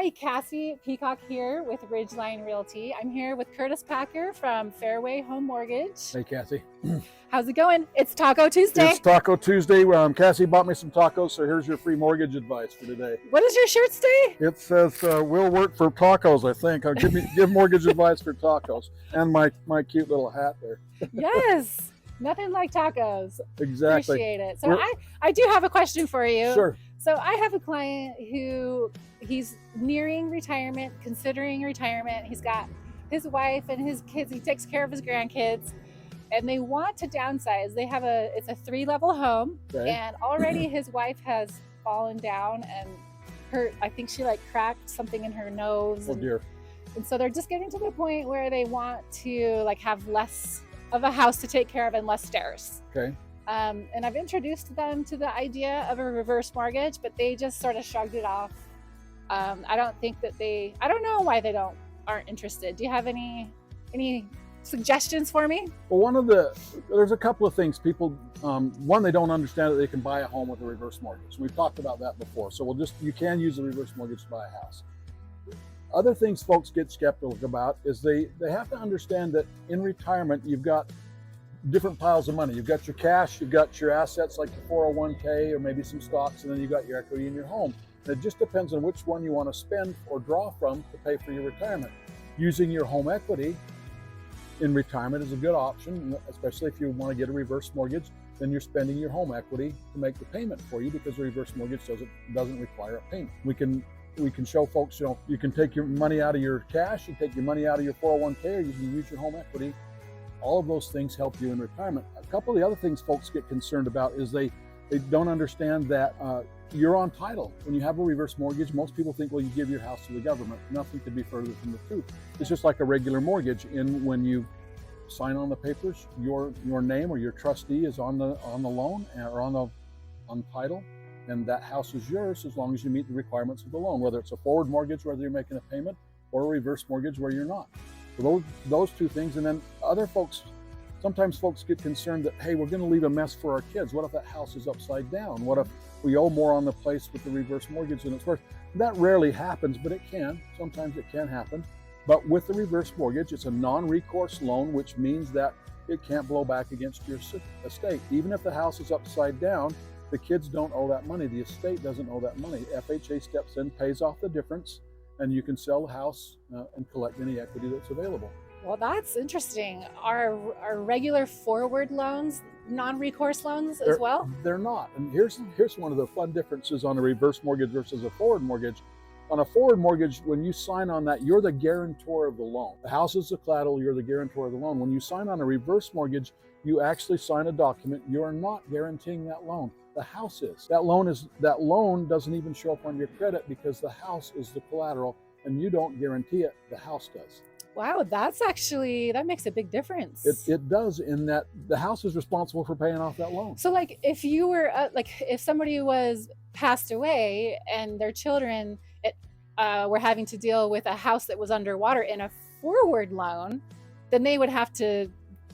Hi, Cassie Peacock here with Ridgeline Realty. I'm here with Curtis Packer from Fairway Home Mortgage. Hey, Cassie. How's it going? It's Taco Tuesday. It's Taco Tuesday. Cassie bought me some tacos, so here's your free mortgage advice for today. What does your shirt say? It says, we'll work for tacos, I think. Give mortgage advice for tacos. And my cute little hat there. Yes, nothing like tacos. Exactly. Appreciate it. So I do have a question for you. Sure. So I have a client who he's nearing retirement, considering retirement. He's got his wife and his kids. He takes care of his grandkids, and they want to downsize. It's a 3-level home, okay. And already his wife has fallen down and I think she cracked something in her nose. Oh dear. And so they're just getting to the point where they want to have less of a house to take care of and less stairs. Okay. And I've introduced them to the idea of a reverse mortgage, but they just sort of shrugged it off. I don't know why they aren't interested. Do you have any suggestions for me? Well, there's a couple of things. People, one, they don't understand that they can buy a home with a reverse mortgage. We've talked about that before. So you can use a reverse mortgage to buy a house. Other things folks get skeptical about is they have to understand that in retirement, you've got different piles of money. You've got your cash, you've got your assets like your 401k or maybe some stocks, and then you've got your equity in your home. And it just depends on which one you want to spend or draw from to pay for your retirement. Using your home equity in retirement is a good option, especially if you want to get a reverse mortgage. Then you're spending your home equity to make the payment for you, because the reverse mortgage doesn't require a payment. We can show folks, you can take your money out of your cash, you take your money out of your 401k, or you can use your home equity. All of those things help you in retirement. A couple of the other things folks get concerned about is they don't understand that you're on title. When you have a reverse mortgage, most people think, well, you give your house to the government. Nothing could be further from the truth. It's just like a regular mortgage. When you sign on the papers, your name or your trustee is on the loan or on title, and that house is yours as long as you meet the requirements of the loan, whether it's a forward mortgage, whether you're making a payment, or a reverse mortgage where you're not. So those two things. And then sometimes folks get concerned that, hey, we're going to leave a mess for our kids. What if that house is upside down? What if we owe more on the place with the reverse mortgage than it's worth? That rarely happens, but it can. Sometimes it can happen. But with the reverse mortgage, it's a non-recourse loan, which means that it can't blow back against your estate. Even if the house is upside down, the kids don't owe that money. The estate doesn't owe that money. FHA steps in, pays off the difference, and you can sell the house and collect any equity that's available. Well, that's interesting. Are regular forward loans non-recourse loans as well? They're not. And here's one of the fun differences on a reverse mortgage versus a forward mortgage. On a forward mortgage, when you sign on that, you're the guarantor of the loan. The house is the collateral, you're the guarantor of the loan. When you sign on a reverse mortgage, you actually sign a document. You are not guaranteeing that loan. The house is. That loan doesn't even show up on your credit because the house is the collateral and you don't guarantee it, the house does. Wow, that makes a big difference. It does, in that the house is responsible for paying off that loan. So if you were, if somebody was passed away and their children were having to deal with a house that was underwater in a forward loan, then they would have to,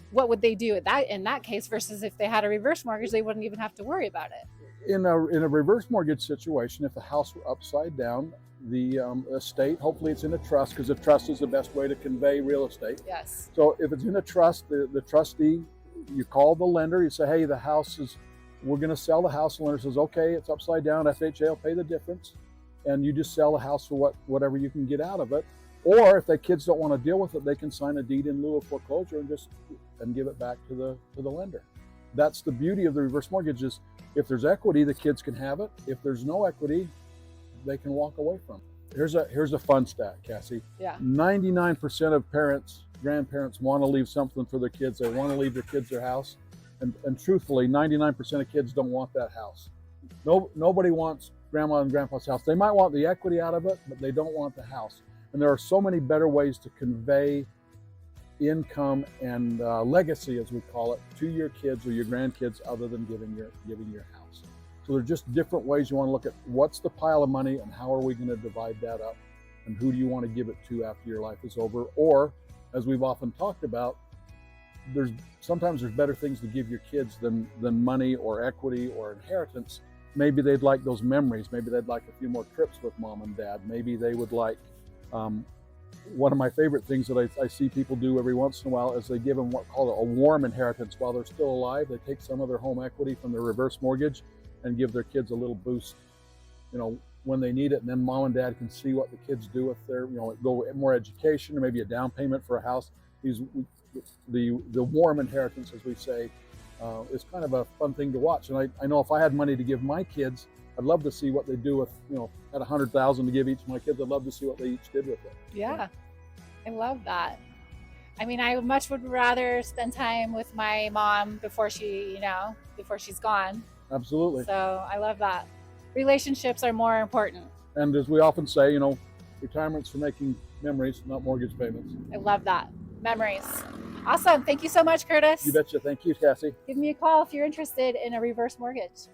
what would they do in that case versus if they had a reverse mortgage, they wouldn't even have to worry about it? In a reverse mortgage situation, if the house were upside down, the estate, hopefully it's in a trust, because a trust is the best way to convey real estate. Yes. So if it's in a trust, the trustee, you call the lender, you say, hey, we're going to sell the house. The lender says, okay, it's upside down, FHA will pay the difference, and you just sell the house for whatever you can get out of it. Or if the kids don't want to deal with it, they can sign a deed in lieu of foreclosure and give it back to the lender. That's the beauty of the reverse mortgage, is if there's equity, the kids can have it. If there's no equity, they can walk away from it. Here's a fun stat, Cassie. Yeah. 99% of grandparents want to leave something for their kids. They want to leave their kids their house. And truthfully, 99% of kids don't want that house. Nobody wants grandma and grandpa's house. They might want the equity out of it, but they don't want the house. And there are so many better ways to convey income and legacy, as we call it, to your kids or your grandkids, other than giving your house. So there are just different ways you want to look at what's the pile of money and how are we going to divide that up, and who do you want to give it to after your life is over. Or, as we've often talked about, sometimes there's better things to give your kids than money or equity or inheritance. maybe they'd like those memories. Maybe they'd like a few more trips with mom and dad. Maybe they would like, one of my favorite things that I see people do every once in a while is they give them what called a warm inheritance while they're still alive. They take some of their home equity from their reverse mortgage and give their kids a little boost, when they need it. And then mom and dad can see what the kids do with their, go more education or maybe a down payment for a house. The warm inheritance, as we say, is kind of a fun thing to watch. And I know if I had money to give my kids, I'd love to see what they do with, at $100,000 to give each of my kids. I'd love to see what they each did with it. Yeah, I love that. I mean, I much would rather spend time with my mom before she's gone. Absolutely. So I love that. Relationships are more important. And as we often say, retirement's for making memories, not mortgage payments. I love that. Memories. Awesome. Thank you so much, Curtis. You betcha. Thank you, Cassie. Give me a call if you're interested in a reverse mortgage.